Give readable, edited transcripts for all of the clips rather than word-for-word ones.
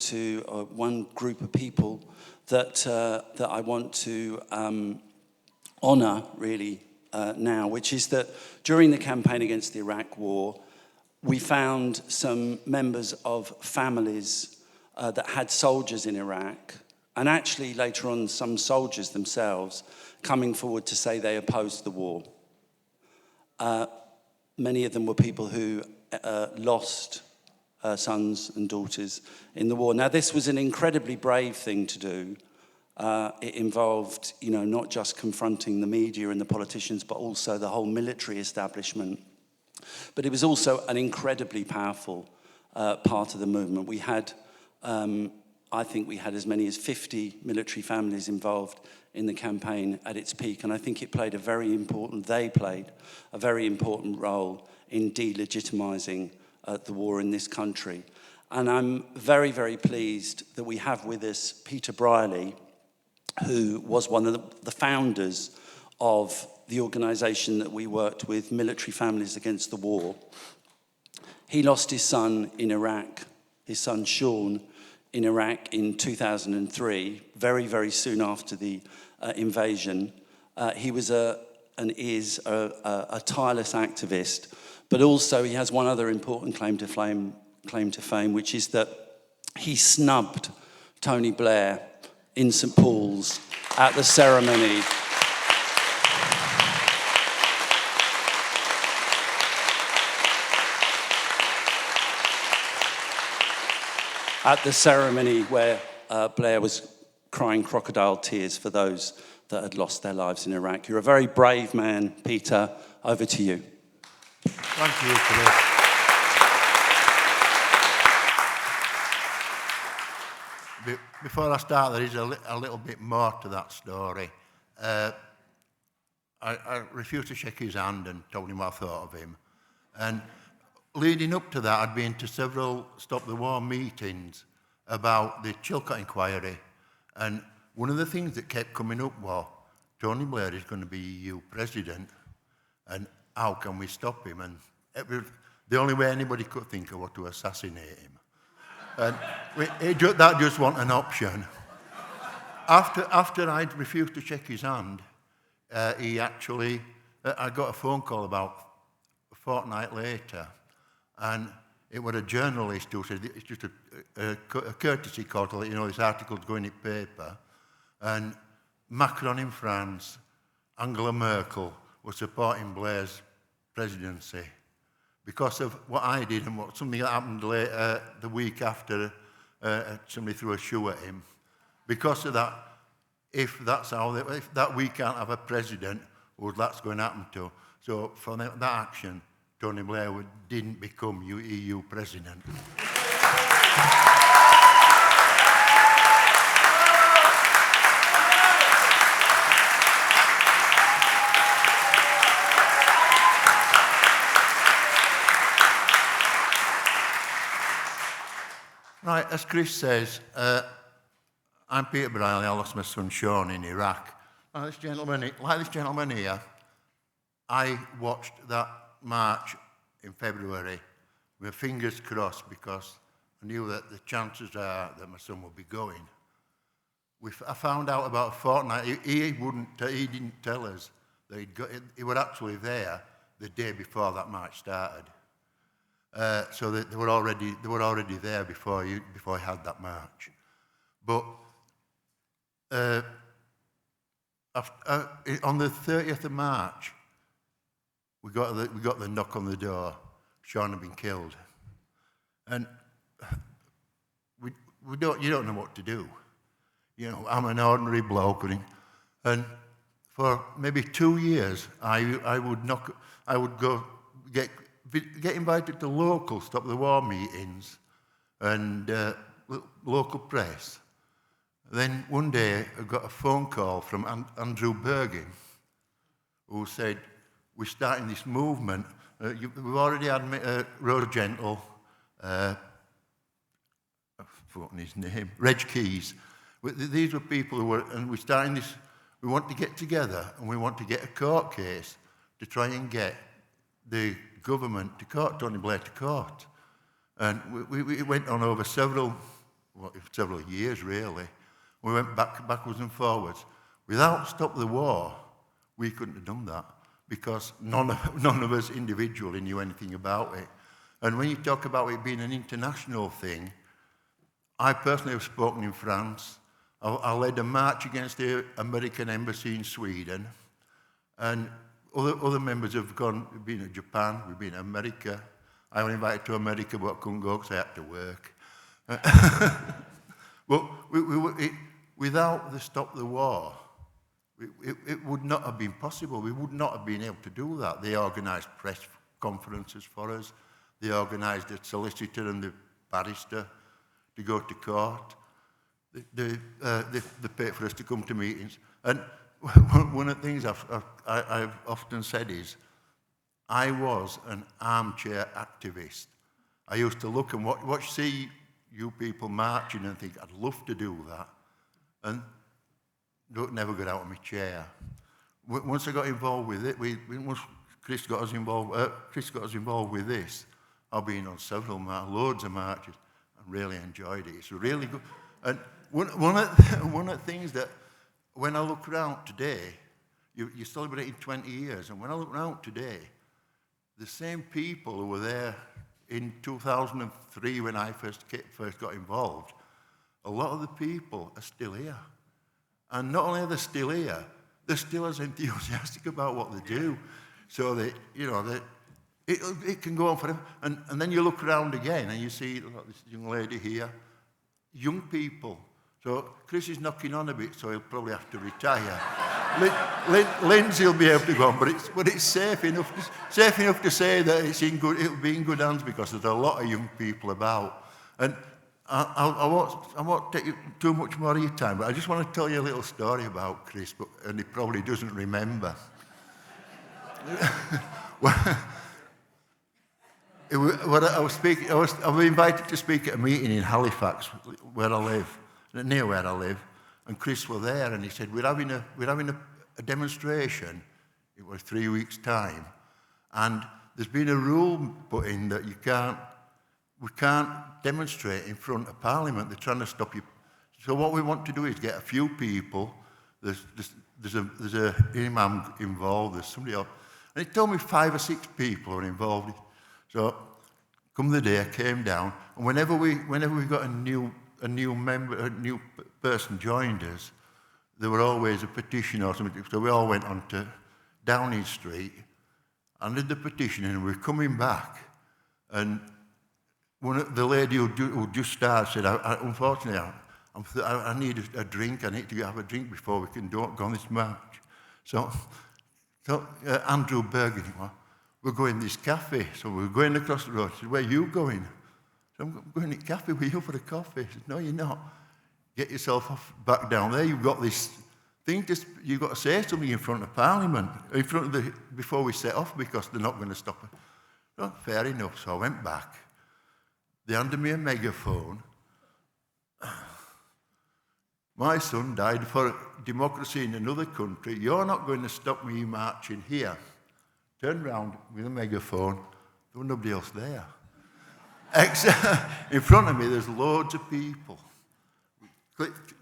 to one group of people that I want to honour really now, which is that during the campaign against the Iraq War, we found some members of families that had soldiers in Iraq, and actually later on some soldiers themselves coming forward to say they opposed the war. Many of them were people who lost sons and daughters in the war. Now, this was an incredibly brave thing to do. It involved, not just confronting the media and the politicians, but also the whole military establishment. But it was also an incredibly powerful part of the movement. We had, I think we had as many as 50 military families involved in the campaign at its peak, and I think they played a very important role in delegitimising the war in this country. And I'm very, very pleased that we have with us Peter Brierley, who was one of the founders of the organisation that we worked with, Military Families Against the War. He lost his son in Iraq, his son Sean, in Iraq in 2003, very, very soon after the invasion. He was and is a tireless activist, but also he has one other important claim to fame, which is that he snubbed Tony Blair in St Paul's at the ceremony. At the ceremony where Blair was crying crocodile tears for those that had lost their lives in Iraq. You're a very brave man, Peter. Over to you. Thank you, Chris. Before I start, there is a little bit more to that story. I refused to shake his hand and told him what I thought of him. And leading up to that, I'd been to several Stop the War meetings about the Chilcot inquiry. And one of the things that kept coming up was, Tony Blair is going to be EU president, and how can we stop him? And the only way anybody could think of was to assassinate him. And that just wasn't an option. After I'd refused to shake his hand, I got a phone call about a fortnight later, and it was a journalist who said, it's just a courtesy call to let you know this article's going in paper. And Macron in France, Angela Merkel were supporting Blair's presidency because of what I did and something that happened later, the week after somebody threw a shoe at him. Because of that, if that we can't have a president, well, that's going to happen to. So for that action, Tony Blair didn't become EU president. Right, as Chris says, I'm Peter Brierley. I lost my son Sean in Iraq. Like this gentleman here, I watched that march in February with fingers crossed because I knew that the chances are that my son would be going. I found out about a fortnight. He didn't tell us that he was actually there the day before that march started. So that they were already there before he had that march. But on the 30th of March, we got the knock on the door. Sean had been killed, and you don't know what to do. I'm an ordinary bloke, and for maybe 2 years, I would go get invited to local Stop the War meetings and local press. Then one day I got a phone call from Andrew Bergin, who said, we're starting this movement. We've already had Rhoda Gentle, I've forgotten his name, Reg Keys. These were people who were, and we're starting this, we want to get together and we want to get a court case to try and get the government to court, Tony Blair to court. And we went on over several several years really. We went backwards and forwards. Without Stop the War, we couldn't have done that because none of us individually knew anything about it. And when you talk about it being an international thing, I personally have spoken in France. I led a march against the American embassy in Sweden, and other members have gone. We've been to Japan, we've been to America. I was invited to America, but I couldn't go because I had to work. But without the Stop the War, it would not have been possible. We would not have been able to do that. They organised press conferences for us. They organised the solicitor and the barrister to go to court. They paid for us to come to meetings. And one of the things I've often said is, I was an armchair activist. I used to look and see you people marching and think, I'd love to do that. And never got out of my chair. Once I got involved with it, once Chris got us involved with this, I've been on loads of marches, and really enjoyed it. It's really good. And one of the things that, when I look around today, you're celebrating 20 years, and when I look around today, the same people who were there in 2003 when I first got involved, a lot of the people are still here. And not only are they still here, they're still as enthusiastic about what they do. So it can go on forever. And then you look around again and you see this young lady here, young people. So Chris is knocking on a bit, so he'll probably have to retire. Lindsay will be able to go on, but it's safe enough to say that it'll be in good hands because there's a lot of young people about. And I won't take too much more of your time, but I just want to tell you a little story about Chris, and he probably doesn't remember. I was invited to speak at a meeting in Halifax, near where I live, and Chris was there, and he said, we're having a demonstration. It was 3 weeks' time, and there's been a rule put in that we can't demonstrate in front of Parliament. They're trying to stop you. So what we want to do is get a few people. There's a imam involved. There's somebody else, and he told me 5 or 6 people are involved. So, come the day, I came down, and whenever we got a new person joined us, there were always a petition or something. So we all went on to Downing Street and did the petition, and we were coming back, and the lady who just started said, unfortunately, I need a drink. I need to have a drink before we can go on this march. So Andrew Bergen, we're going to this cafe. So we're going across the road. He said, where are you going? So I'm going to the cafe with you for a coffee. He said, no, you're not. Get yourself back down there. You've got this thing, you've got to say something in front of Parliament, before we set off, because they're not going to stop us. Well, fair enough. So I went back. They handed me a megaphone. My son died for democracy in another country. You're not going to stop me marching here. Turned round with a megaphone. There was nobody else there. In front of me, there's loads of people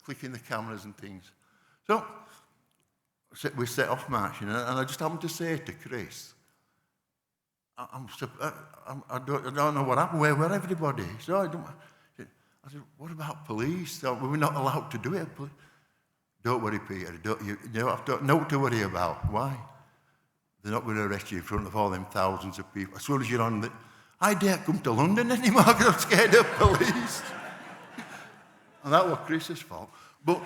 clicking the cameras and things. So we set off marching, and I just happened to say to Chris, I don't know what happened. Where were everybody? So I said, what about police? So we're not allowed to do it. Don't worry, Peter. You don't have to worry about. Why? They're not going to arrest you in front of all them thousands of people. As soon as you're on the... I dare come to London anymore because I'm scared of police. And that was Chris's fault. But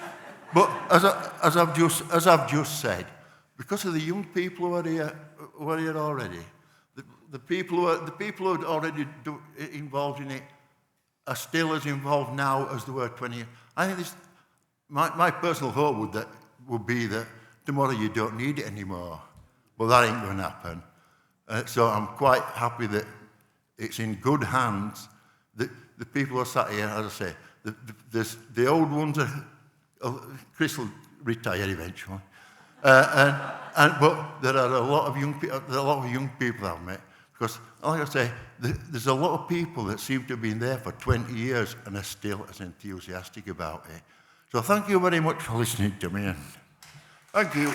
as I've just said, because of the young people who are here already, the people who are already involved in it are still as involved now as they were 20 years. I think my personal hope would be that tomorrow you don't need it anymore. Well, that ain't going to happen. So I'm quite happy that it's in good hands. The people who are sat here, as I say, the old ones Chris will retire eventually. But there are a lot of young people I've met. Because, like I say, there's a lot of people that seem to have been there for 20 years and are still as enthusiastic about it. So thank you very much for listening to me. And thank you.